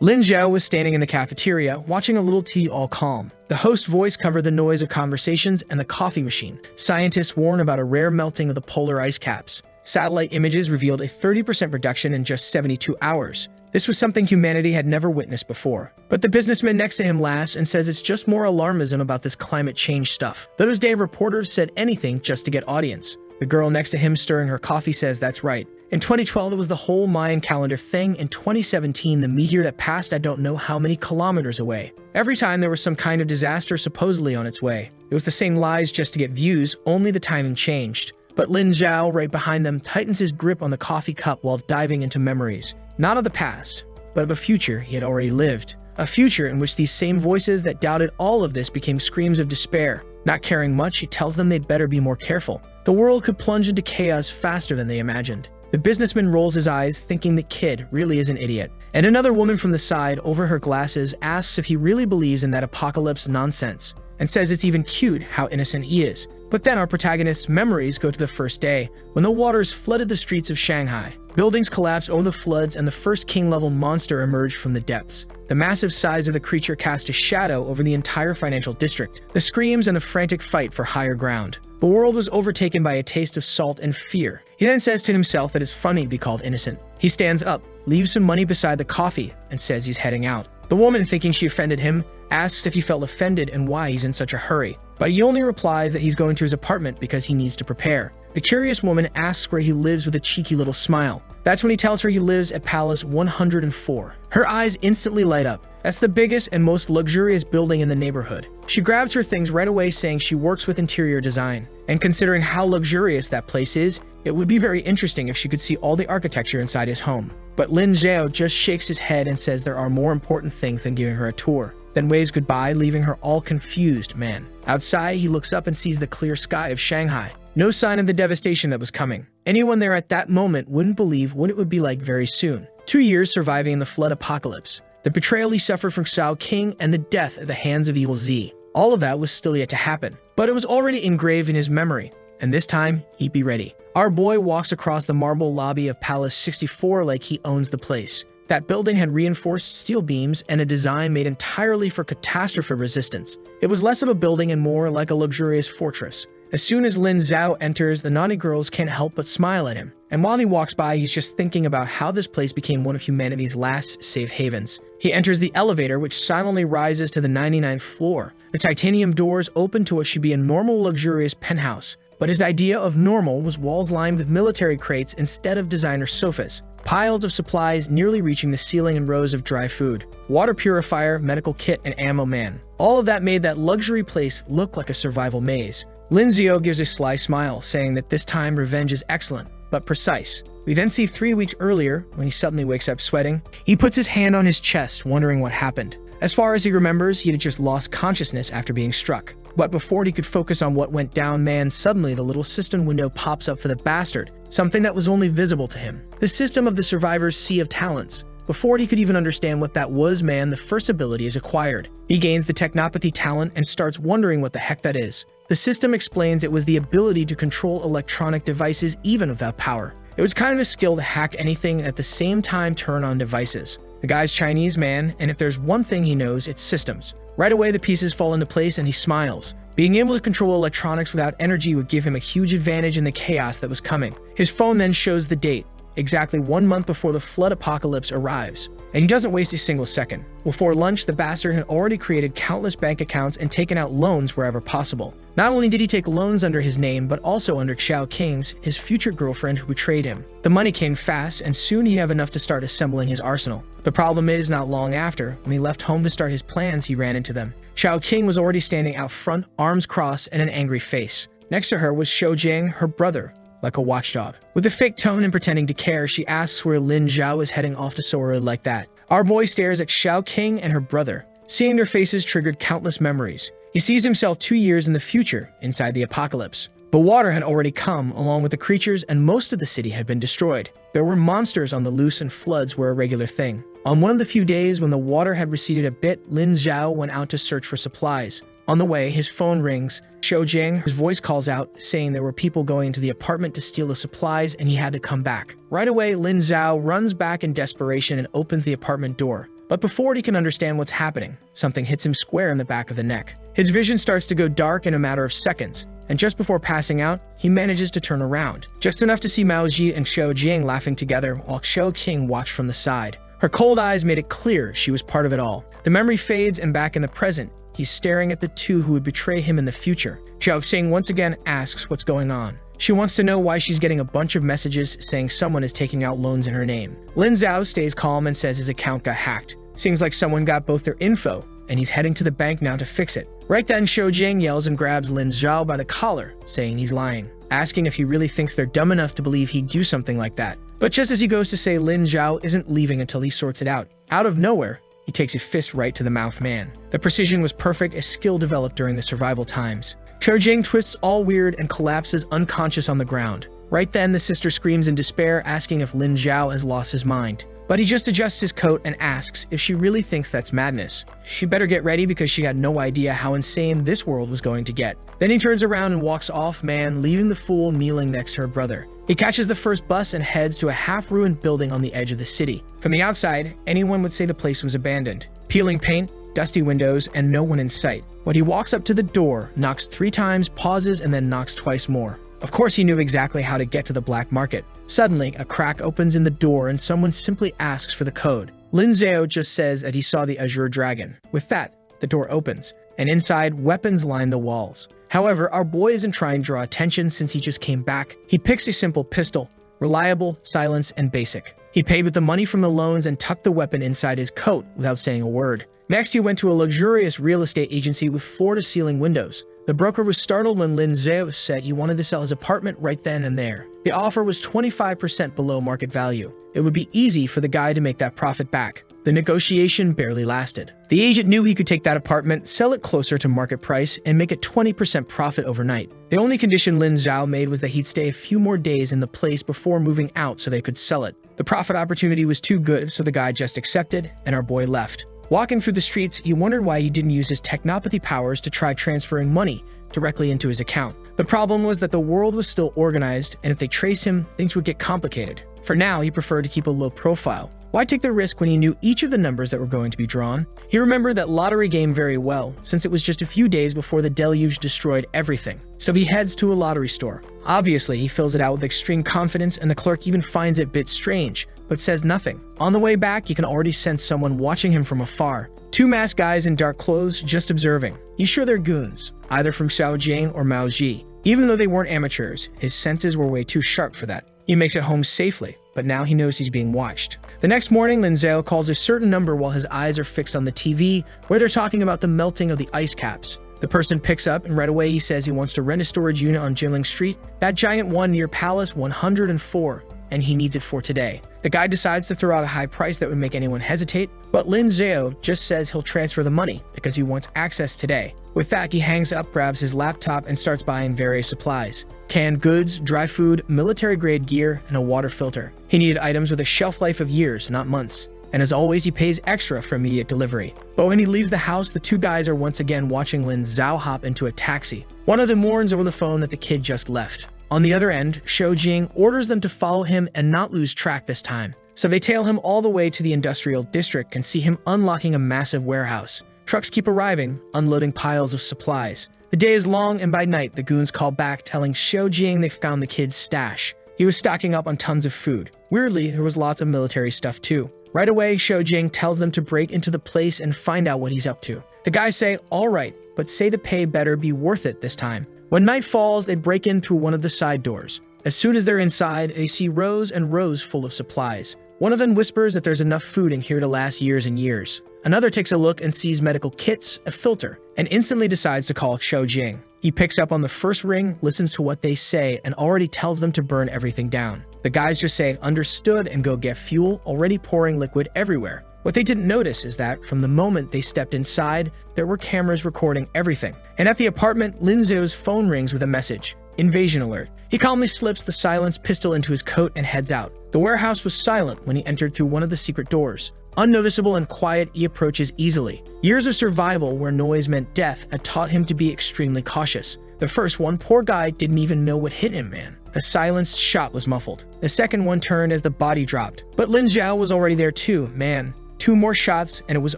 Lin Zhao was standing in the cafeteria, watching a little tea all calm. The host's voice covered the noise of conversations and the coffee machine. Scientists warn about a rare melting of the polar ice caps. Satellite images revealed a 30% reduction in just 72 hours. This was something humanity had never witnessed before. But the businessman next to him laughs and says it's just more alarmism about this climate change stuff. Those day reporters said anything just to get audience. The girl next to him stirring her coffee says that's right. In 2012, it was the whole Mayan calendar thing. In 2017, the meteor that passed I don't know how many kilometers away. Every time there was some kind of disaster supposedly on its way. It was the same lies just to get views, only the timing changed. But Lin Zhao, right behind them, tightens his grip on the coffee cup while diving into memories. Not of the past, but of a future he had already lived. A future in which these same voices that doubted all of this became screams of despair. Not caring much, he tells them they'd better be more careful. The world could plunge into chaos faster than they imagined. The businessman rolls his eyes, thinking the kid really is an idiot. And another woman from the side, over her glasses, asks if he really believes in that apocalypse nonsense, and says it's even cute how innocent he is. But then our protagonist's memories go to the first day, when the waters flooded the streets of Shanghai. Buildings collapsed over the floods and the first king-level monster emerged from the depths. The massive size of the creature cast a shadow over the entire financial district. The screams and the frantic fight for higher ground. The world was overtaken by a taste of salt and fear. He then says to himself that it's funny to be called innocent. He stands up, leaves some money beside the coffee, and says he's heading out. The woman, thinking she offended him, asks if he felt offended and why he's in such a hurry. But he only replies that he's going to his apartment because he needs to prepare. The curious woman asks where he lives with a cheeky little smile. That's when he tells her he lives at Palace 104. Her eyes instantly light up. That's the biggest and most luxurious building in the neighborhood. She grabs her things right away, saying she works with interior design. And considering how luxurious that place is, it would be very interesting if she could see all the architecture inside his home. But Lin Zhao just shakes his head and says there are more important things than giving her a tour. Then waves goodbye, leaving her all confused, man. Outside, he looks up and sees the clear sky of Shanghai. No sign of the devastation that was coming. Anyone there at that moment wouldn't believe what it would be like very soon. 2 years surviving in the flood apocalypse. The betrayal he suffered from Xiao King and the death at the hands of Evil Z. All of that was still yet to happen. But it was already engraved in his memory. And this time, he'd be ready. Our boy walks across the marble lobby of Palace 64 like he owns the place. That building had reinforced steel beams and a design made entirely for catastrophe resistance. It was less of a building and more like a luxurious fortress. As soon as Lin Zhao enters, the naughty girls can't help but smile at him. And while he walks by, he's just thinking about how this place became one of humanity's last safe havens. He enters the elevator, which silently rises to the 99th floor. The titanium doors open to what should be a normal, luxurious penthouse. But his idea of normal was walls lined with military crates instead of designer sofas. Piles of supplies nearly reaching the ceiling and rows of dry food. Water purifier, medical kit, and ammo man. All of that made that luxury place look like a survival maze. Lin Zhao gives a sly smile, saying that this time revenge is excellent, but precise. We then see 3 weeks earlier, when he suddenly wakes up sweating. He puts his hand on his chest, wondering what happened. As far as he remembers, he had just lost consciousness after being struck. But before he could focus on what went down, man, suddenly the little cistern window pops up for the bastard, something that was only visible to him. The system of the survivor's sea of talents. Before he could even understand what that was, man, the first ability is acquired. He gains the technopathy talent and starts wondering what the heck that is. The system explains it was the ability to control electronic devices even without power. It was kind of a skill to hack anything and at the same time turn on devices. The guy's Chinese, man, and if there's one thing he knows, it's systems. Right away, the pieces fall into place and he smiles. Being able to control electronics without energy would give him a huge advantage in the chaos that was coming. His phone then shows the date, exactly 1 month before the flood apocalypse arrives. And he doesn't waste a single second. Before lunch, the bastard had already created countless bank accounts and taken out loans wherever possible. Not only did he take loans under his name, but also under Xiao King's, his future girlfriend who betrayed him. The money came fast, and soon he'd have enough to start assembling his arsenal. The problem is, not long after, when he left home to start his plans, he ran into them. Xiao King was already standing out front, arms crossed, and an angry face. Next to her was Shou Jing, her brother, like a watchdog. With a fake tone and pretending to care, she asks where Lin Zhao is heading off to Sora like that. Our boy stares at Xiao King and her brother. Seeing their faces triggered countless memories. He sees himself 2 years in the future, inside the apocalypse. The water had already come, along with the creatures, and most of the city had been destroyed. There were monsters on the loose and floods were a regular thing. On one of the few days when the water had receded a bit, Lin Zhao went out to search for supplies. On the way, his phone rings. Shou Jing, his voice calls out, saying there were people going into the apartment to steal the supplies and he had to come back. Right away, Lin Zhao runs back in desperation and opens the apartment door. But before he can understand what's happening, something hits him square in the back of the neck. His vision starts to go dark in a matter of seconds, and just before passing out, he manages to turn around, just enough to see Mao Ji and Xiao Jing laughing together while Xiao Qing watched from the side. Her cold eyes made it clear she was part of it all. The memory fades, and back in the present, he's staring at the two who would betray him in the future. Xiao Qing once again asks what's going on. She wants to know why she's getting a bunch of messages saying someone is taking out loans in her name. Lin Zhao stays calm and says his account got hacked. Seems like someone got both their info, and he's heading to the bank now to fix it. Right then, Xiao Jing yells and grabs Lin Zhao by the collar, saying he's lying, asking if he really thinks they're dumb enough to believe he'd do something like that. But just as he goes to say Lin Zhao isn't leaving until he sorts it out of nowhere, he takes a fist right to the mouth man. The precision was perfect, as skill developed during the survival times. Xiao Jing twists all weird and collapses unconscious on the ground. Right then, the sister screams in despair, asking if Lin Zhao has lost his mind. But he just adjusts his coat and asks if she really thinks that's madness. She better get ready because she had no idea how insane this world was going to get. Then he turns around and walks off, leaving the fool kneeling next to her brother. He catches the first bus and heads to a half-ruined building on the edge of the city. From the outside, anyone would say the place was abandoned. Peeling paint, dusty windows, and no one in sight. When he walks up to the door, knocks 3 times, pauses, and then knocks twice more. Of course, he knew exactly how to get to the black market. Suddenly, a crack opens in the door and someone simply asks for the code. Lin Zhao just says that he saw the Azure Dragon. With that, the door opens, and inside, weapons line the walls. However, our boy isn't trying to draw attention since he just came back. He picks a simple pistol, reliable, silenced, and basic. He paid with the money from the loans and tucked the weapon inside his coat without saying a word. Next, he went to a luxurious real estate agency with floor-to-ceiling windows. The broker was startled when Lin Zhao said he wanted to sell his apartment right then and there. The offer was 25% below market value. It would be easy for the guy to make that profit back. The negotiation barely lasted. The agent knew he could take that apartment, sell it closer to market price, and make a 20% profit overnight. The only condition Lin Zhao made was that he'd stay a few more days in the place before moving out so they could sell it. The profit opportunity was too good, so the guy just accepted, and our boy left. Walking through the streets, he wondered why he didn't use his technopathy powers to try transferring money directly into his account. The problem was that the world was still organized, and if they trace him, things would get complicated. For now, he preferred to keep a low profile. Why take the risk when he knew each of the numbers that were going to be drawn? He remembered that lottery game very well, since it was just a few days before the deluge destroyed everything. So he heads to a lottery store. Obviously, he fills it out with extreme confidence, and the clerk even finds it a bit strange, but says nothing. On the way back, he can already sense someone watching him from afar. 2 masked guys in dark clothes just observing. He's sure they're goons, either from Xiao Jing or Mao Ji. Even though they weren't amateurs, his senses were way too sharp for that. He makes it home safely, but now he knows he's being watched. The next morning, Lin Zhao calls a certain number while his eyes are fixed on the TV, where they're talking about the melting of the ice caps. The person picks up, and right away he says he wants to rent a storage unit on Jinling Street, that giant one near Palace 104, and he needs it for today. The guy decides to throw out a high price that would make anyone hesitate, but Lin Zhao just says he'll transfer the money because he wants access today. With that, he hangs up, grabs his laptop, and starts buying various supplies. Canned goods, dry food, military-grade gear, and a water filter. He needed items with a shelf life of years, not months. And as always, he pays extra for immediate delivery. But when he leaves the house, the 2 guys are once again watching Lin Zhao hop into a taxi. One of them warns over the phone that the kid just left. On the other end, Xiao Jing orders them to follow him and not lose track this time. So they tail him all the way to the industrial district and see him unlocking a massive warehouse. Trucks keep arriving, unloading piles of supplies. The day is long, and by night, the goons call back telling Xiao Jing they found the kid's stash. He was stocking up on tons of food. Weirdly, there was lots of military stuff too. Right away, Xiao Jing tells them to break into the place and find out what he's up to. The guys say, all right, but say the pay better be worth it this time. When night falls, they break in through one of the side doors. As soon as they're inside, they see rows and rows full of supplies. One of them whispers that there's enough food in here to last years and years. Another takes a look and sees medical kits, a filter, and instantly decides to call Xiao Jing. He picks up on the first ring, listens to what they say, and already tells them to burn everything down. The guys just say, understood, and go get fuel, already pouring liquid everywhere. What they didn't notice is that, from the moment they stepped inside, there were cameras recording everything. And at the apartment, Lin Zhou's phone rings with a message. Invasion alert. He calmly slips the silenced pistol into his coat and heads out. The warehouse was silent when he entered through one of the secret doors. Unnoticeable and quiet, he approaches easily. Years of survival where noise meant death had taught him to be extremely cautious. The first one, poor guy, didn't even know what hit him, man. A silenced shot was muffled. The second one turned as the body dropped. But Lin Zhao was already there too, man. 2 more shots and it was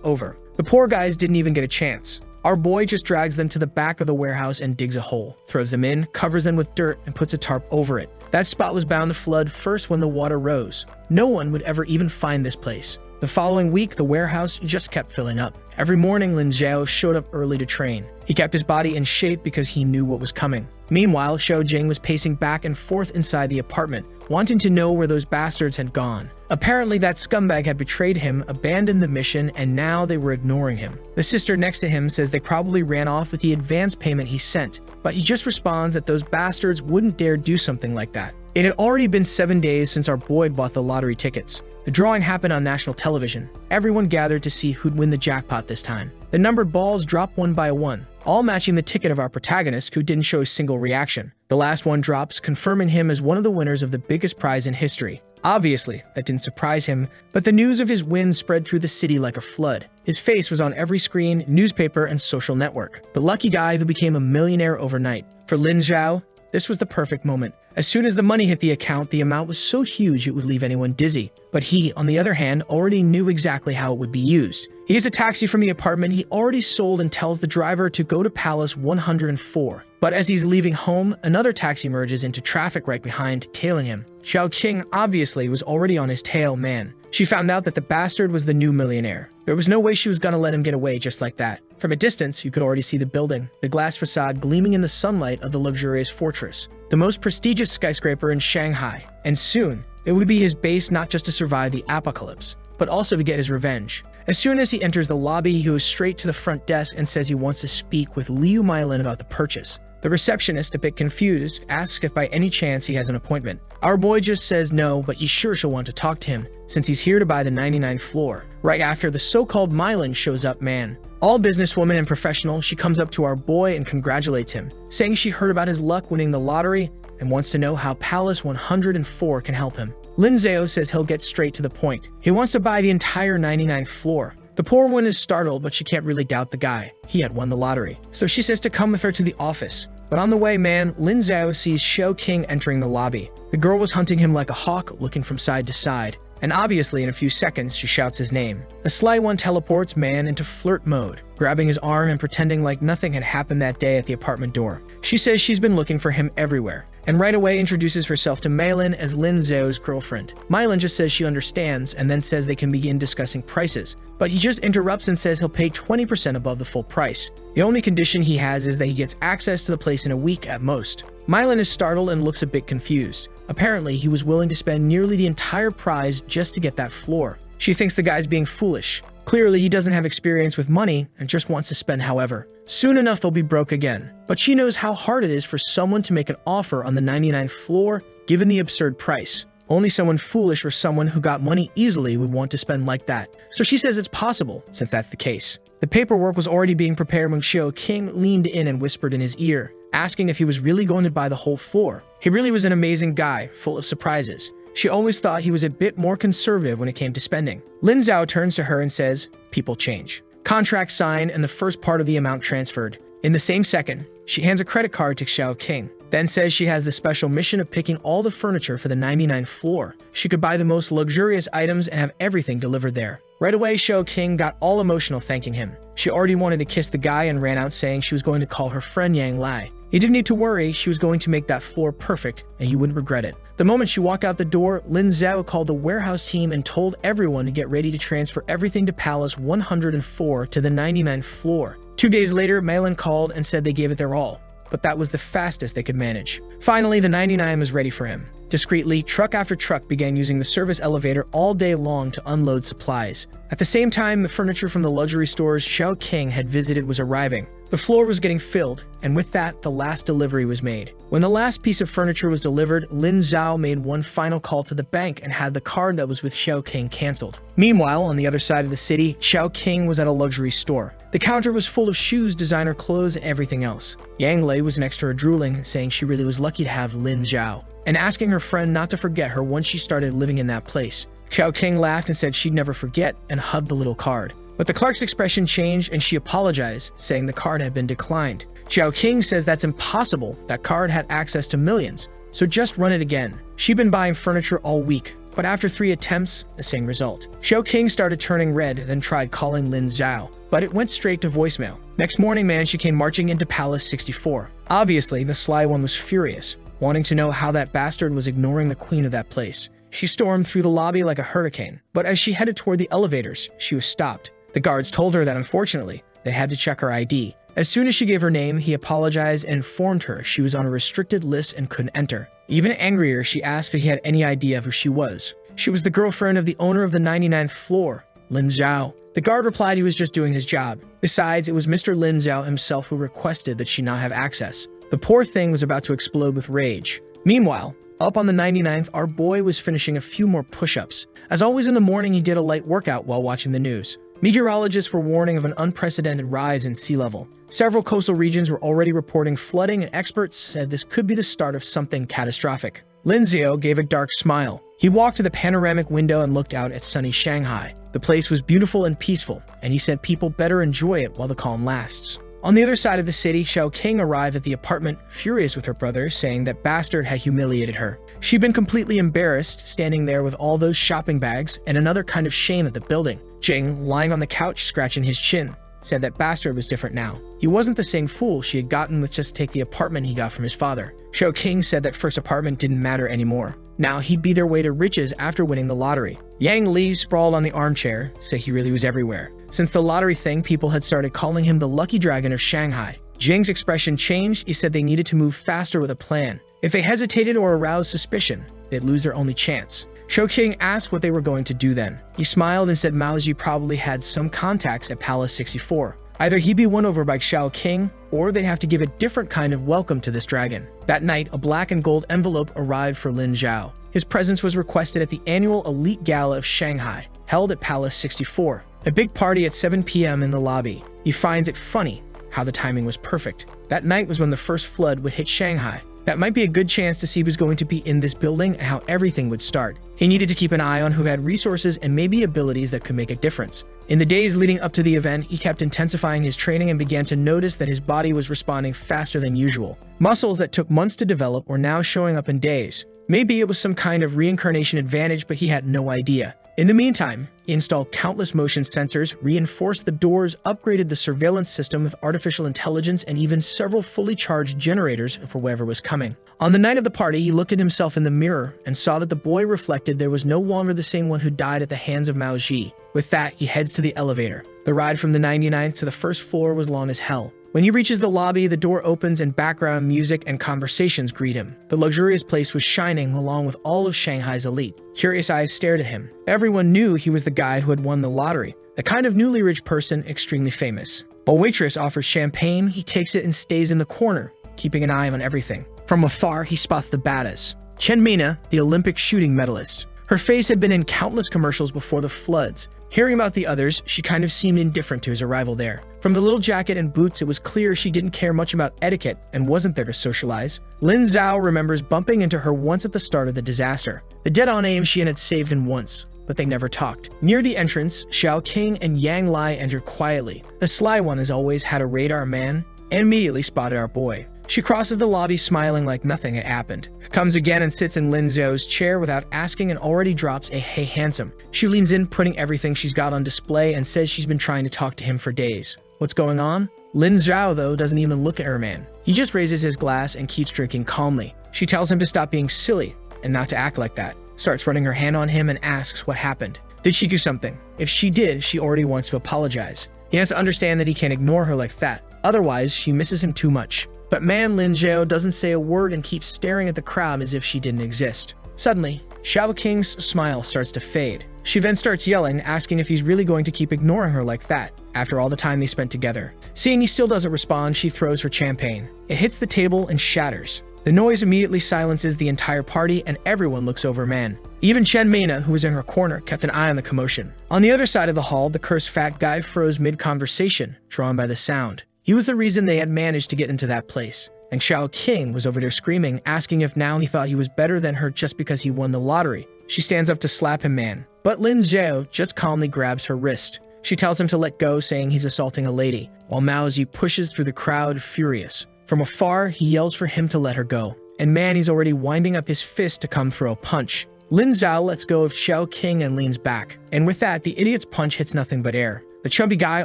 over. The poor guys didn't even get a chance. Our boy just drags them to the back of the warehouse and digs a hole, throws them in, covers them with dirt, and puts a tarp over it. That spot was bound to flood first when the water rose. No one would ever even find this place. The following week, the warehouse just kept filling up. Every morning, Lin Zhao showed up early to train. He kept his body in shape because he knew what was coming. Meanwhile, Xiao Jing was pacing back and forth inside the apartment, wanting to know where those bastards had gone. Apparently, that scumbag had betrayed him, abandoned the mission, and now they were ignoring him. The sister next to him says they probably ran off with the advance payment he sent, but he just responds that those bastards wouldn't dare do something like that. It had already been 7 days since our boy bought the lottery tickets. The drawing happened on national television. Everyone gathered to see who'd win the jackpot this time. The numbered balls dropped one by one, all matching the ticket of our protagonist, who didn't show a single reaction. The last one drops, confirming him as one of the winners of the biggest prize in history. Obviously, that didn't surprise him, but the news of his win spread through the city like a flood. His face was on every screen, newspaper, and social network. The lucky guy who became a millionaire overnight. For Lin Zhao, this was the perfect moment. As soon as the money hit the account, the amount was so huge it would leave anyone dizzy. But he, on the other hand, already knew exactly how it would be used. He gets a taxi from the apartment he already sold and tells the driver to go to Palace 104. But as he's leaving home, another taxi merges into traffic right behind, tailing him. Xiao Qing obviously was already on his tail, man. She found out that the bastard was the new millionaire. There was no way she was gonna let him get away just like that. From a distance, you could already see the building, the glass facade gleaming in the sunlight of the luxurious fortress, the most prestigious skyscraper in Shanghai. And soon, it would be his base not just to survive the apocalypse, but also to get his revenge. As soon as he enters the lobby, he goes straight to the front desk and says he wants to speak with Liu Mylin about the purchase. The receptionist, a bit confused, asks if by any chance he has an appointment. Our boy just says no, but he's sure she'll want to talk to him, since he's here to buy the 99th floor. Right after the so-called Mylin shows up, man. All businesswoman and professional, she comes up to our boy and congratulates him, saying she heard about his luck winning the lottery and wants to know how Palace 104 can help him. Lin Zhao says he'll get straight to the point. He wants to buy the entire 99th floor. The poor one is startled, but she can't really doubt the guy. He had won the lottery. So she says to come with her to the office. But on the way, man, Lin Zhao sees Xiao Qing entering the lobby. The girl was hunting him like a hawk, looking from side to side. And obviously, in a few seconds, she shouts his name. The sly one teleports man into flirt mode, grabbing his arm and pretending like nothing had happened that day at the apartment door. She says she's been looking for him everywhere, and right away introduces herself to Mylin as Lin Zhao's girlfriend. Mylin just says she understands and then says they can begin discussing prices, but he just interrupts and says he'll pay 20% above the full price. The only condition he has is that he gets access to the place in a week at most. Mylin is startled and looks a bit confused. Apparently, he was willing to spend nearly the entire prize just to get that floor. She thinks the guy's being foolish. Clearly, he doesn't have experience with money and just wants to spend however. Soon enough, they'll be broke again. But she knows how hard it is for someone to make an offer on the 99th floor, given the absurd price. Only someone foolish or someone who got money easily would want to spend like that. So she says it's possible, since that's the case. The paperwork was already being prepared when Xiao Qing leaned in and whispered in his ear, asking if he was really going to buy the whole floor. He really was an amazing guy, full of surprises. She always thought he was a bit more conservative when it came to spending. Lin Zhao turns to her and says, "People change." Contract signed and the first part of the amount transferred. In the same second, she hands a credit card to Xiao Qing, then says she has the special mission of picking all the furniture for the 99th floor. She could buy the most luxurious items and have everything delivered there. Right away, Xiao Qing got all emotional thanking him. She already wanted to kiss the guy and ran out saying she was going to call her friend Yang Lai. He didn't need to worry, she was going to make that floor perfect, and he wouldn't regret it. The moment she walked out the door, Lin Zhao called the warehouse team and told everyone to get ready to transfer everything to Palace 104 to the 99th floor. 2 days later, Mylin called and said they gave it their all, but that was the fastest they could manage. Finally, the 99 was ready for him. Discreetly, truck after truck began using the service elevator all day long to unload supplies. At the same time, the furniture from the luxury stores Xiao Qing had visited was arriving. The floor was getting filled, and with that, the last delivery was made. When the last piece of furniture was delivered, Lin Zhao made one final call to the bank and had the card that was with Xiao Qing cancelled. Meanwhile, on the other side of the city, Xiao Qing was at a luxury store. The counter was full of shoes, designer clothes, and everything else. Yang Lei was next to her drooling, saying she really was lucky to have Lin Zhao, and asking her friend not to forget her once she started living in that place. Xiao Qing laughed and said she'd never forget and hugged the little card. But the clerk's expression changed and she apologized, saying the card had been declined. Xiao Qing says that's impossible, that card had access to millions, so just run it again. She'd been buying furniture all week, but after 3 attempts, the same result. Xiao King started turning red, then tried calling Lin Zhao, but it went straight to voicemail. Next morning, she came marching into Palace 64. Obviously, the sly one was furious, wanting to know how that bastard was ignoring the queen of that place. She stormed through the lobby like a hurricane, but as she headed toward the elevators, she was stopped. The guards told her that unfortunately, they had to check her ID. As soon as she gave her name, he apologized and informed her she was on a restricted list and couldn't enter. Even angrier, she asked if he had any idea of who she was. She was the girlfriend of the owner of the 99th floor, Lin Zhao. The guard replied he was just doing his job. Besides, it was Mr. Lin Zhao himself who requested that she not have access. The poor thing was about to explode with rage. Meanwhile, up on the 99th, our boy was finishing a few more push-ups. As always in the morning, he did a light workout while watching the news. Meteorologists were warning of an unprecedented rise in sea level. Several coastal regions were already reporting flooding, and experts said this could be the start of something catastrophic. Lin Zhao gave a dark smile. He walked to the panoramic window and looked out at sunny Shanghai. The place was beautiful and peaceful, and he said people better enjoy it while the calm lasts. On the other side of the city, Xiao King arrived at the apartment, furious with her brother, saying that bastard had humiliated her. She'd been completely embarrassed, standing there with all those shopping bags and another kind of shame at the building. Jing, lying on the couch scratching his chin, said that bastard was different now. He wasn't the same fool she had gotten with just take the apartment he got from his father. Xiao King said that first apartment didn't matter anymore. Now he'd be their way to riches after winning the lottery. Yang Li sprawled on the armchair, said he really was everywhere. Since the lottery thing, people had started calling him the Lucky Dragon of Shanghai. Jing's expression changed. He said they needed to move faster with a plan. If they hesitated or aroused suspicion, they'd lose their only chance. Xiao King asked what they were going to do then. He smiled and said Maozi probably had some contacts at Palace 64. Either he'd be won over by Xiao King, or they'd have to give a different kind of welcome to this dragon. That night, a black and gold envelope arrived for Lin Zhao. His presence was requested at the annual Elite Gala of Shanghai, held at Palace 64. A big party at 7 p.m. in the lobby. He finds it funny how the timing was perfect. That night was when the first flood would hit Shanghai. That might be a good chance to see who's going to be in this building and how everything would start. He needed to keep an eye on who had resources and maybe abilities that could make a difference. In the days leading up to the event, he kept intensifying his training and began to notice that his body was responding faster than usual. Muscles that took months to develop were now showing up in days. Maybe it was some kind of reincarnation advantage, but he had no idea. In the meantime, he installed countless motion sensors, reinforced the doors, upgraded the surveillance system with artificial intelligence, and even several fully charged generators for whatever was coming. On the night of the party, he looked at himself in the mirror and saw that the boy reflected there was no longer the same one who died at the hands of Mao Ji. With that, he heads to the elevator. The ride from the 99th to the first floor was long as hell. When he reaches the lobby, the door opens and background music and conversations greet him. The luxurious place was shining along with all of Shanghai's elite. Curious eyes stared at him. Everyone knew he was the guy who had won the lottery, the kind of newly rich person extremely famous. A waitress offers champagne, he takes it and stays in the corner, keeping an eye on everything. From afar, he spots the badass, Chen Mina, the Olympic shooting medalist. Her face had been in countless commercials before the floods. Hearing about the others, she kind of seemed indifferent to his arrival there. From the little jacket and boots, it was clear she didn't care much about etiquette and wasn't there to socialize. Lin Zhao remembers bumping into her once at the start of the disaster. The dead-on aim she had saved him once, but they never talked. Near the entrance, Xiao King and Yang Li entered quietly. The sly one has always had a radar man and immediately spotted our boy. She crosses the lobby smiling like nothing had happened. Comes again and sits in Lin Zhao's chair without asking and already drops a "Hey handsome." She leans in, putting everything she's got on display and says she's been trying to talk to him for days. What's going on? Lin Zhao, though, doesn't even look at her man. He just raises his glass and keeps drinking calmly. She tells him to stop being silly and not to act like that. Starts running her hand on him and asks what happened. Did she do something? If she did, she already wants to apologize. He has to understand that he can't ignore her like that. Otherwise, she misses him too much. But man, Lin Zhao doesn't say a word and keeps staring at the crowd as if she didn't exist. Suddenly, Xiao King's smile starts to fade. She then starts yelling, asking if he's really going to keep ignoring her like that, after all the time they spent together. Seeing he still doesn't respond, she throws her champagne. It hits the table and shatters. The noise immediately silences the entire party and everyone looks over man. Even Chen Mena, who was in her corner, kept an eye on the commotion. On the other side of the hall, the cursed fat guy froze mid-conversation, drawn by the sound. He was the reason they had managed to get into that place. And Xiao King was over there screaming, asking if now he thought he was better than her just because he won the lottery. She stands up to slap him, man. But Lin Zhao just calmly grabs her wrist. She tells him to let go, saying he's assaulting a lady, while Maozi pushes through the crowd, furious. From afar, he yells for him to let her go. And man, he's already winding up his fist to come throw a punch. Lin Zhao lets go of Xiao King and leans back, and with that, the idiot's punch hits nothing but air. The chubby guy,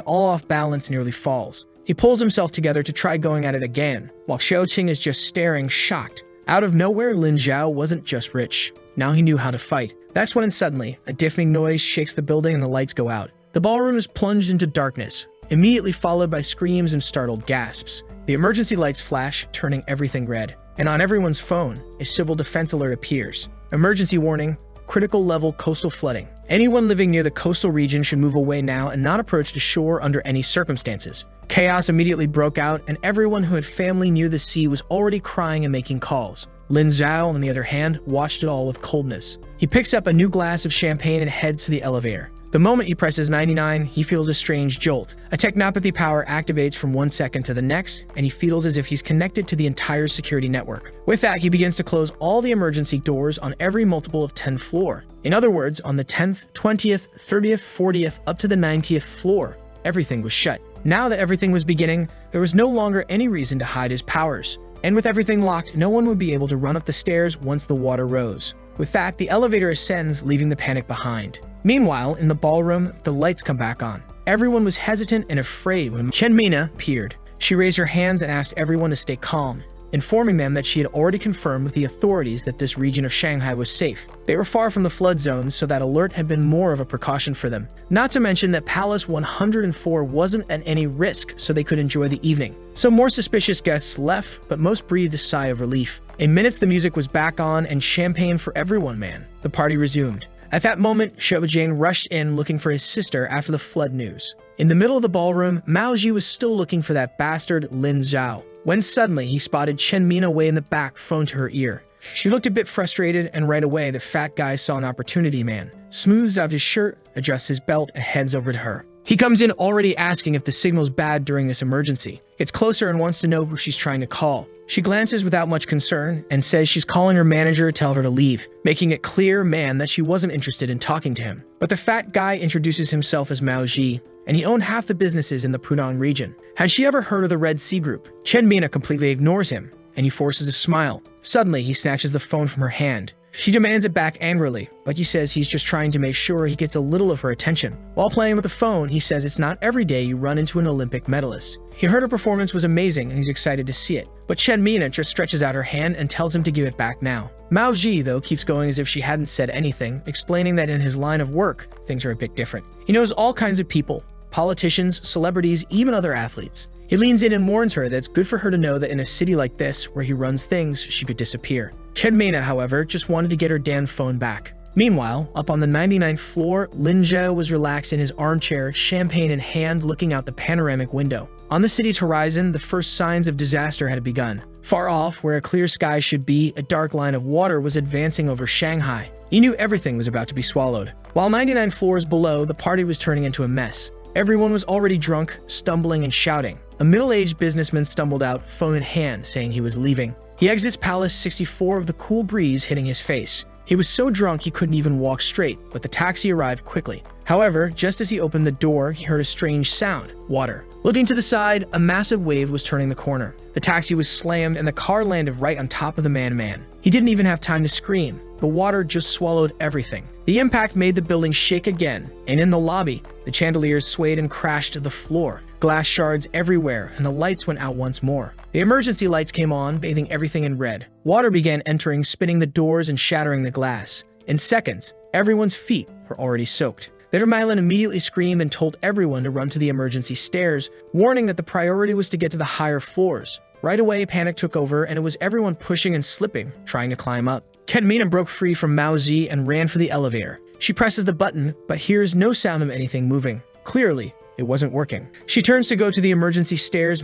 all off balance, nearly falls. He pulls himself together to try going at it again, while Xiao Qing is just staring, shocked. Out of nowhere, Lin Zhao wasn't just rich. Now he knew how to fight. That's when suddenly, a deafening noise shakes the building and the lights go out. The ballroom is plunged into darkness, immediately followed by screams and startled gasps. The emergency lights flash, turning everything red. And on everyone's phone, a civil defense alert appears. Emergency warning, critical level coastal flooding. Anyone living near the coastal region should move away now and not approach the shore under any circumstances. Chaos immediately broke out, and everyone who had family near the sea was already crying and making calls. Lin Zhao, on the other hand, watched it all with coldness. He picks up a new glass of champagne and heads to the elevator. The moment he presses 99, he feels a strange jolt. A technopathy power activates from 1 second to the next, and he feels as if he's connected to the entire security network. With that, he begins to close all the emergency doors on every multiple of 10 floor. In other words, on the 10th, 20th, 30th, 40th, up to the 90th floor, everything was shut. Now that everything was beginning, there was no longer any reason to hide his powers. And with everything locked, no one would be able to run up the stairs once the water rose. With that, the elevator ascends, leaving the panic behind. Meanwhile, in the ballroom, the lights come back on. Everyone was hesitant and afraid when Chen Mina appeared. She raised her hands and asked everyone to stay calm, informing them that she had already confirmed with the authorities that this region of Shanghai was safe. They were far from the flood zones, so that alert had been more of a precaution for them. Not to mention that Palace 104 wasn't at any risk, so they could enjoy the evening. Some more suspicious guests left, but most breathed a sigh of relief. In minutes, the music was back on, and champagne for everyone, man. The party resumed. At that moment, Xiaojing rushed in looking for his sister after the flood news. In the middle of the ballroom, Mao Ji was still looking for that bastard Lin Zhao, when suddenly he spotted Chen Mina way in the back, phone to her ear. She looked a bit frustrated, and right away the fat guy saw an opportunity man, smooths out his shirt, adjusts his belt, and heads over to her. He comes in already asking if the signal's bad during this emergency. Gets closer and wants to know who she's trying to call. She glances without much concern and says she's calling her manager to tell her to leave, making it clear, that she wasn't interested in talking to him. But the fat guy introduces himself as Mao Ji, and he owned half the businesses in the Pudong region. Had she ever heard of the Red Sea Group? Chen Mina completely ignores him, and he forces a smile. Suddenly, he snatches the phone from her hand. She demands it back angrily, but he says he's just trying to make sure he gets a little of her attention. While playing with the phone, he says it's not every day you run into an Olympic medalist. He heard her performance was amazing and he's excited to see it, but Chen Mina just stretches out her hand and tells him to give it back now. Mao Ji, though, keeps going as if she hadn't said anything, explaining that in his line of work, things are a bit different. He knows all kinds of people, politicians, celebrities, even other athletes. He leans in and warns her that it's good for her to know that in a city like this, where he runs things, she could disappear. Chen Mina, however, just wanted to get her damn phone back. Meanwhile, up on the 99th floor, Lin Zhao was relaxed in his armchair, champagne in hand, looking out the panoramic window. On the city's horizon, the first signs of disaster had begun. Far off, where a clear sky should be, a dark line of water was advancing over Shanghai. He knew everything was about to be swallowed. While 99 floors below, the party was turning into a mess. Everyone was already drunk, stumbling and shouting. A middle-aged businessman stumbled out, phone in hand, saying he was leaving. He exits Palace 64 with the cool breeze hitting his face. He was so drunk he couldn't even walk straight, but the taxi arrived quickly. However, just as he opened the door, he heard a strange sound, water. Looking to the side, a massive wave was turning the corner. The taxi was slammed and the car landed right on top of the man. He didn't even have time to scream. The water just swallowed everything. The impact made the building shake again, and in the lobby, the chandeliers swayed and crashed to the floor. Glass shards everywhere, and the lights went out once more. The emergency lights came on, bathing everything in red. Water began entering, spinning the doors and shattering the glass. In seconds, everyone's feet were already soaked. The Mylan immediately screamed and told everyone to run to the emergency stairs, warning that the priority was to get to the higher floors. Right away, panic took over, and it was everyone pushing and slipping, trying to climb up. Chen Mina broke free from Mao Ji and ran for the elevator. She presses the button, but hears no sound of anything moving. Clearly, it wasn't working. She turns to go to the emergency stairs,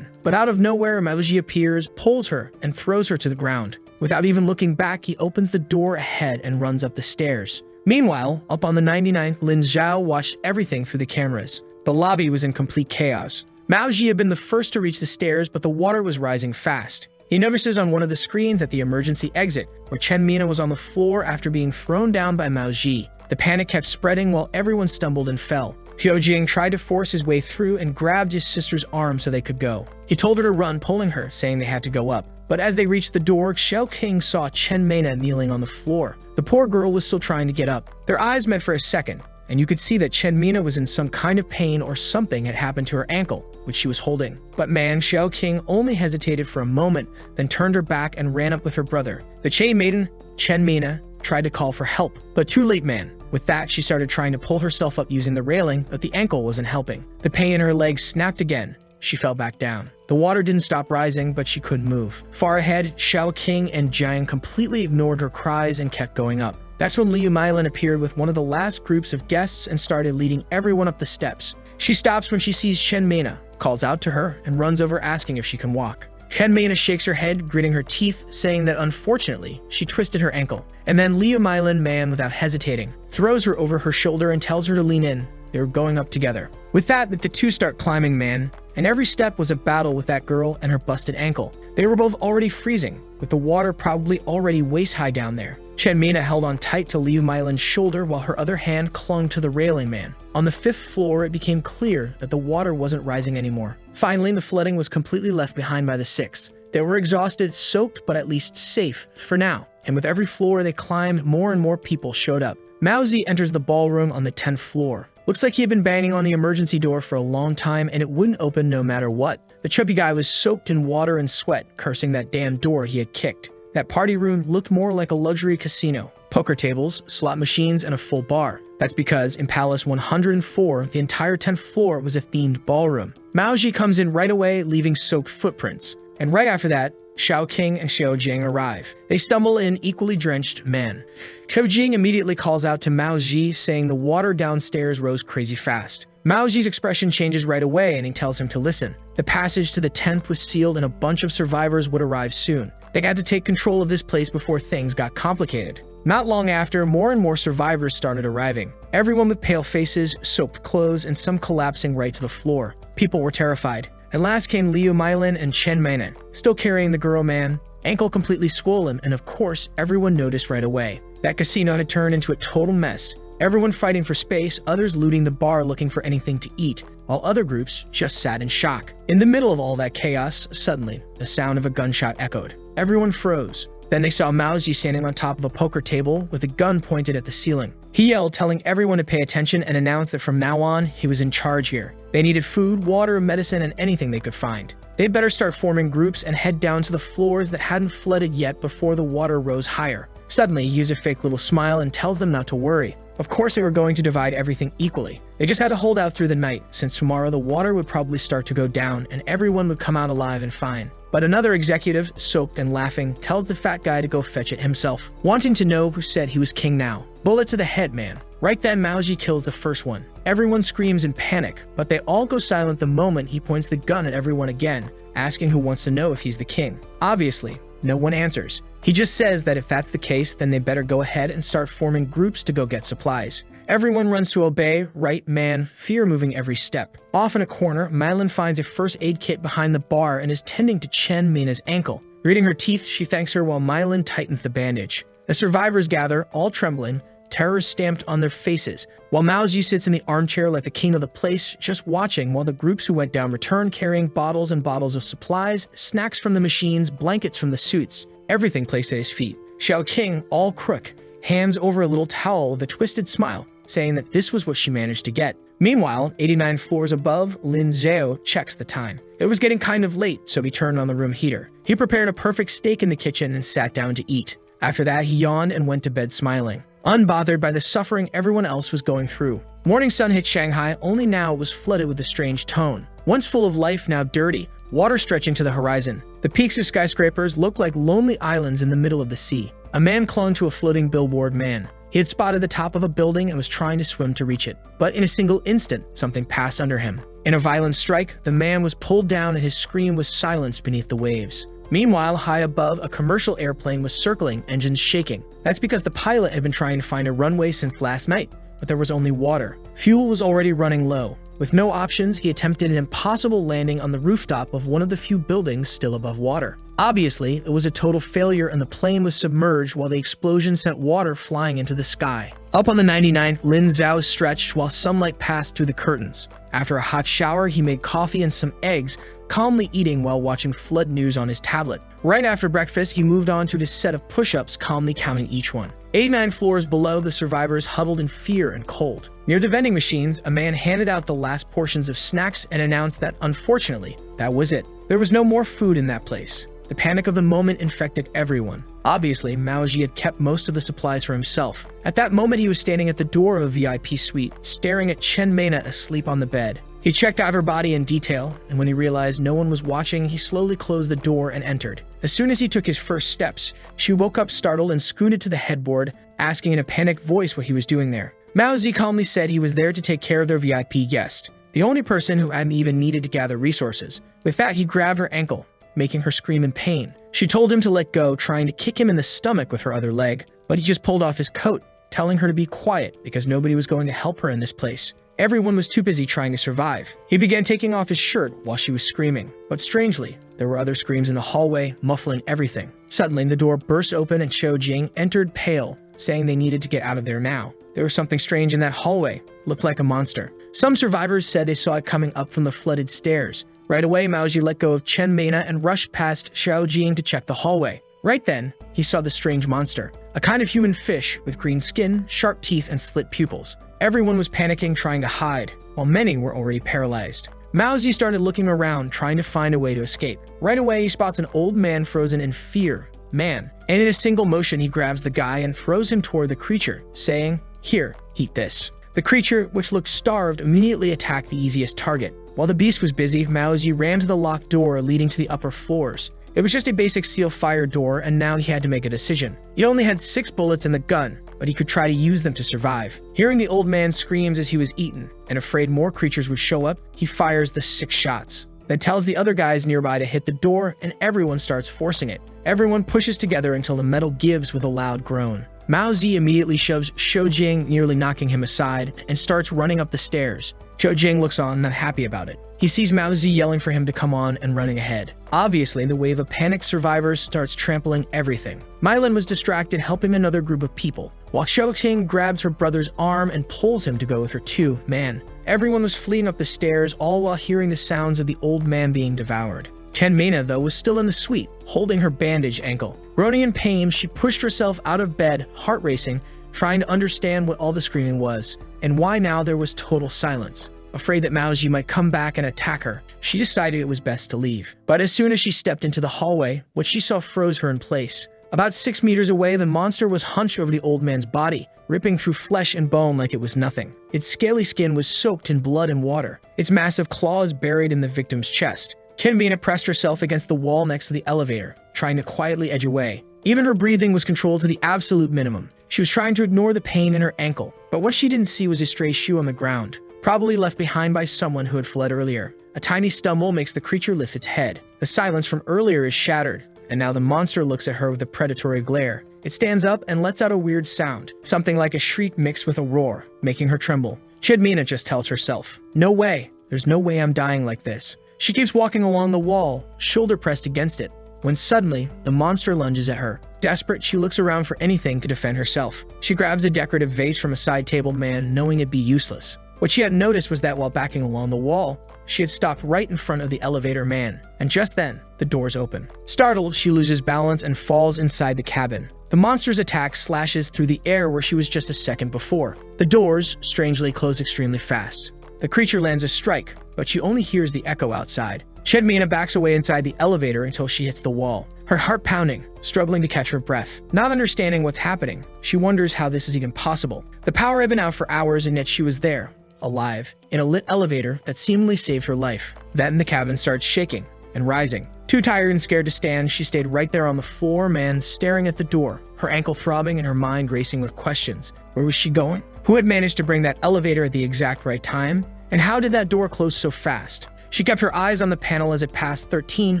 but out of nowhere, Mao Ji appears, pulls her, and throws her to the ground. Without even looking back, he opens the door ahead and runs up the stairs. Meanwhile, up on the 99th, Lin Zhao watched everything through the cameras. The lobby was in complete chaos. Mao Ji had been the first to reach the stairs, but the water was rising fast. He notices on one of the screens at the emergency exit, where Chen Mina was on the floor after being thrown down by Mao Ji. The panic kept spreading while everyone stumbled and fell. Xiaojing tried to force his way through and grabbed his sister's arm so they could go. He told her to run, pulling her, saying they had to go up. But as they reached the door, Xiao King saw Chen Mena kneeling on the floor. The poor girl was still trying to get up. Their eyes met for a second, and you could see that Chen Mena was in some kind of pain or something had happened to her ankle, which she was holding. But man, Xiao King only hesitated for a moment, then turned her back and ran up with her brother. The chain maiden, Chen Mena, tried to call for help, but too late, man. With that, she started trying to pull herself up using the railing, but the ankle wasn't helping. The pain in her legs snapped again. She fell back down. The water didn't stop rising, but she couldn't move. Far ahead, Xiao King and Jiang completely ignored her cries and kept going up. That's when Liu Mylin appeared with one of the last groups of guests and started leading everyone up the steps. She stops when she sees Chen Mena, calls out to her, and runs over asking if she can walk. Chen Mena shakes her head, gritting her teeth, saying that unfortunately, she twisted her ankle. And then Liu Mylin, man without hesitating, throws her over her shoulder and tells her to lean in. They were going up together. With that, the two start climbing, man, and every step was a battle with that girl and her busted ankle. They were both already freezing, with the water probably already waist-high down there. Chen Mena held on tight to Liu Mylin's shoulder while her other hand clung to the railing, man. On the 5th floor, it became clear that the water wasn't rising anymore. Finally, the flooding was completely left behind by the 6th. They were exhausted, soaked, but at least safe, for now. And with every floor they climbed, more and more people showed up. Mao Zi enters the ballroom on the 10th floor. Looks like he had been banging on the emergency door for a long time and it wouldn't open no matter what. The chubby guy was soaked in water and sweat, cursing that damn door he had kicked. That party room looked more like a luxury casino. Poker tables, slot machines, and a full bar. That's because in Palace 104, the entire 10th floor was a themed ballroom. Mao Zi comes in right away, leaving soaked footprints. And right after that, Xiao King and Xiao Jing arrive. They stumble in equally drenched men. Xiao Jing immediately calls out to Mao Zi, saying the water downstairs rose crazy fast. Mao Zi's expression changes right away and he tells him to listen. The passage to the 10th was sealed and a bunch of survivors would arrive soon. They had to take control of this place before things got complicated. Not long after, more and more survivors started arriving. Everyone with pale faces, soaked clothes, and some collapsing right to the floor. People were terrified. At last came Liu Mylin and Chen Mena, still carrying the girl, man, ankle completely swollen, and of course, everyone noticed right away. That casino had turned into a total mess. Everyone fighting for space, others looting the bar looking for anything to eat, while other groups just sat in shock. In the middle of all that chaos, suddenly, the sound of a gunshot echoed. Everyone froze. Then they saw Mao Zi standing on top of a poker table with a gun pointed at the ceiling. He yelled, telling everyone to pay attention and announced that from now on, he was in charge here. They needed food, water, medicine, and anything they could find. They'd better start forming groups and head down to the floors that hadn't flooded yet before the water rose higher. Suddenly, he uses a fake little smile and tells them not to worry. Of course, they were going to divide everything equally. They just had to hold out through the night, since tomorrow the water would probably start to go down and everyone would come out alive and fine. But another executive, soaked and laughing, tells the fat guy to go fetch it himself, wanting to know who said he was king now. Bullet to the head, man. Right then, Mao Zi kills the first one. Everyone screams in panic, but they all go silent the moment he points the gun at everyone again, asking who wants to know if he's the king. Obviously, no one answers. He just says that if that's the case, then they better go ahead and start forming groups to go get supplies. Everyone runs to obey, right, man, fear moving every step. Off in a corner, Mylin finds a first aid kit behind the bar and is tending to Chen Mena's ankle. Gritting her teeth, she thanks her while Mylin tightens the bandage. The survivors gather, all trembling, terror stamped on their faces, while Mao Zi sits in the armchair like the king of the place, just watching while the groups who went down return carrying bottles and bottles of supplies, snacks from the machines, blankets from the suits, everything placed at his feet. Xiao King, all crook, hands over a little towel with a twisted smile, saying that this was what she managed to get. Meanwhile, 89 floors above, Lin Zhao checks the time. It was getting kind of late, so he turned on the room heater. He prepared a perfect steak in the kitchen and sat down to eat. After that, he yawned and went to bed smiling, unbothered by the suffering everyone else was going through. Morning sun hit Shanghai, only now it was flooded with a strange tone. Once full of life, now dirty, water stretching to the horizon. The peaks of skyscrapers looked like lonely islands in the middle of the sea. A man clung to a floating billboard, man. He had spotted the top of a building and was trying to swim to reach it. But in a single instant, something passed under him. In a violent strike, the man was pulled down and his scream was silenced beneath the waves. Meanwhile, high above, a commercial airplane was circling, engines shaking. That's because the pilot had been trying to find a runway since last night, but there was only water. Fuel was already running low. With no options, he attempted an impossible landing on the rooftop of one of the few buildings still above water. Obviously, it was a total failure and the plane was submerged while the explosion sent water flying into the sky. Up on the 99th, Lin Zhao stretched while sunlight passed through the curtains. After a hot shower, he made coffee and some eggs, calmly eating while watching flood news on his tablet. Right after breakfast, he moved on to his set of push-ups, calmly counting each one. 89 floors below, the survivors huddled in fear and cold. Near the vending machines, a man handed out the last portions of snacks and announced that, unfortunately, that was it. There was no more food in that place. The panic of the moment infected everyone. Obviously, Maoji had kept most of the supplies for himself. At that moment, he was standing at the door of a VIP suite, staring at Chen Mena asleep on the bed. He checked out her body in detail, and when he realized no one was watching, he slowly closed the door and entered. As soon as he took his first steps, she woke up startled and scooted to the headboard, asking in a panicked voice what he was doing there. Maoji calmly said he was there to take care of their VIP guest, the only person who hadn't even needed to gather resources. With that, he grabbed her ankle, making her scream in pain. She told him to let go, trying to kick him in the stomach with her other leg, but he just pulled off his coat, telling her to be quiet because nobody was going to help her in this place. Everyone was too busy trying to survive. He began taking off his shirt while she was screaming, but strangely, there were other screams in the hallway, muffling everything. Suddenly, the door burst open and Xiao Jing entered pale, saying they needed to get out of there now. There was something strange in that hallway, looked like a monster. Some survivors said they saw it coming up from the flooded stairs. Right away, Maoji let go of Chen Mena and rushed past Xiao Jing to check the hallway. Right then, he saw the strange monster, a kind of human fish with green skin, sharp teeth, and slit pupils. Everyone was panicking, trying to hide, while many were already paralyzed. Maoji started looking around, trying to find a way to escape. Right away, he spots an old man frozen in fear. Man. And in a single motion, he grabs the guy and throws him toward the creature, saying, "Here, eat this." The creature, which looked starved, immediately attacked the easiest target. While the beast was busy, Maoji ran to the locked door leading to the upper floors. It was just a basic steel fire door, and now he had to make a decision. He only had 6 bullets in the gun, but he could try to use them to survive. Hearing the old man's screams as he was eaten, and afraid more creatures would show up, he fires the 6 shots. Then tells the other guys nearby to hit the door, and everyone starts forcing it. Everyone pushes together until the metal gives with a loud groan. Maoji immediately shoves Xiao Jing, nearly knocking him aside, and starts running up the stairs. Xiao Jing looks on, not happy about it. He sees Maoji yelling for him to come on and running ahead. Obviously, the wave of panicked survivors starts trampling everything. Mylan was distracted helping another group of people, while Xiao Jing grabs her brother's arm and pulls him to go with her too. Man, everyone was fleeing up the stairs, all while hearing the sounds of the old man being devoured. Chen Mena, though, was still in the suite, holding her bandaged ankle. Groaning in pain, she pushed herself out of bed, heart racing, trying to understand what all the screaming was, and why now there was total silence. Afraid that Maoji might come back and attack her, she decided it was best to leave. But as soon as she stepped into the hallway, what she saw froze her in place. About 6 meters away, the monster was hunched over the old man's body, ripping through flesh and bone like it was nothing. Its scaly skin was soaked in blood and water, its massive claws buried in the victim's chest. Kinbina pressed herself against the wall next to the elevator, trying to quietly edge away. Even her breathing was controlled to the absolute minimum. She was trying to ignore the pain in her ankle, but what she didn't see was a stray shoe on the ground, probably left behind by someone who had fled earlier. A tiny stumble makes the creature lift its head. The silence from earlier is shattered, and now the monster looks at her with a predatory glare. It stands up and lets out a weird sound, something like a shriek mixed with a roar, making her tremble. Chidmina just tells herself, "No way, there's no way I'm dying like this." She keeps walking along the wall, shoulder pressed against it, when suddenly, the monster lunges at her. Desperate, she looks around for anything to defend herself. She grabs a decorative vase from a side-table man, knowing it'd be useless. What she hadn't noticed was that while backing along the wall, she had stopped right in front of the elevator man, and just then, the doors open. Startled, she loses balance and falls inside the cabin. The monster's attack slashes through the air where she was just a second before. The doors, strangely, close extremely fast. The creature lands a strike, but she only hears the echo outside. Chedmina backs away inside the elevator until she hits the wall, her heart pounding, struggling to catch her breath. Not understanding what's happening, she wonders how this is even possible. The power had been out for hours and yet she was there, alive, in a lit elevator that seemingly saved her life. Then the cabin starts shaking and rising. Too tired and scared to stand, she stayed right there on the floor, man staring at the door, her ankle throbbing and her mind racing with questions. Where was she going? Who had managed to bring that elevator at the exact right time? And how did that door close so fast? She kept her eyes on the panel as it passed 13,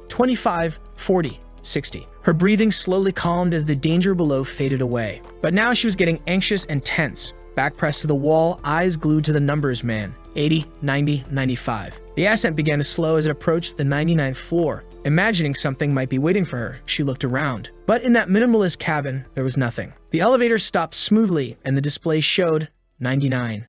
25, 40, 60. Her breathing slowly calmed as the danger below faded away. But now she was getting anxious and tense. Back pressed to the wall, eyes glued to the numbers, man. 80, 90, 95. The ascent began to slow as it approached the 99th floor. Imagining something might be waiting for her, she looked around. But in that minimalist cabin, there was nothing. The elevator stopped smoothly and the display showed 99.